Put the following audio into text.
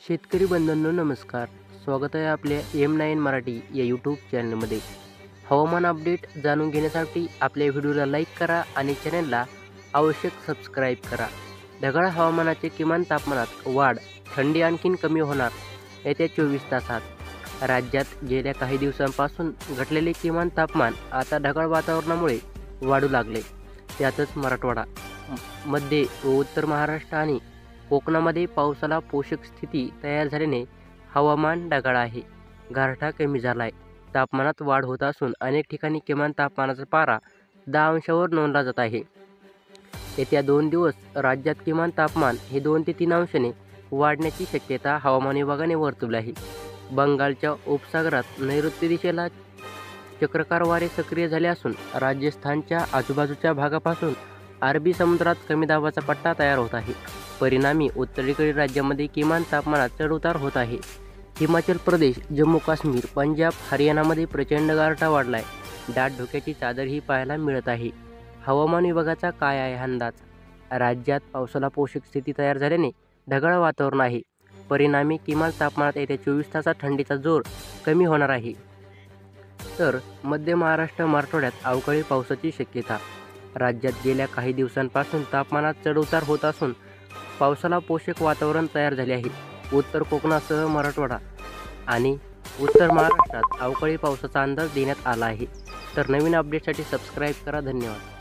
शेतकरी बंधूंनो नमस्कार. स्वागत आहे आपल्या M9 मराठी या यूट्यूब चॅनलमध्ये. हवामान अपडेट जाणून घेण्यासाठी आपल्या व्हिडिओला लाईक करा आणि चॅनलला आवश्यक सबस्क्राईब करा. ढगाळ हवामानाचे किमान तापमानात वाढ, थंडी आणखीन कमी होणार येत्या 24 तासात. राज्यात गेल्या काही दिवसांपासून घटलेले किमान तापमान आता ढगाळ वातावरणामुळे वाढू लागले. त्यातच मराठवाडा, मध्य व उत्तर महाराष्ट्र आणि कोकणामध्ये पावसाला पोषक स्थिती तयार झाल्याने हवामान ढगाळ आहे. गारठा कमी झाला आहे. तापमानात वाढ होत असून अनेक ठिकाणी किमान तापमानाचा पारा 10 अंशांवर नोंदला जात आहे. येत्या 2 दिवस राज्यात किमान तापमान हे 2 ते 3 अंशाने वाढण्याची शक्यता हवामान विभागाने वर्तवली आहे. बंगालच्या उपसागरात नैऋत्य दिशेला चक्राकार वारे सक्रिय झाले असून राजस्थानच्या आजूबाजूच्या भागापासून अरबी समुद्रात कमी दाबाचा पट्टा तयार होत आहे. परिणामी उत्तरेकडील राज्यामध्ये किमान तापमानात चढउतार होत आहे. हिमाचल प्रदेश, जम्मू काश्मीर, पंजाब, हरियाणामध्ये प्रचंड गारठा वाढला आहे. दाट धुक्याची चादरही पाहायला मिळत आहे. हवामान विभागाचा काय आहे अंदाज? राज्यात पावसाला पोषक स्थिती तयार झाल्याने ढगाळ वातावरण आहे. परिणामी किमान तापमानात येत्या 24 तासात थंडीचा जोर कमी होणार आहे. तर मध्य महाराष्ट्र, मराठवाड्यात अवकाळी पावसाची शक्यता. राज्यात गेल्या काही दिवसांपासून तापमानात चढउतार होत असून पावसाला पोषक वातावरण तयार झाले आहे. उत्तर कोकणासह मराठवाडा आणि उत्तर महाराष्ट्रात अवकाळी पावसाचा अंदाज देण्यात आला आहे. तर नवीन अपडेटसाठी सबस्क्राईब करा. धन्यवाद.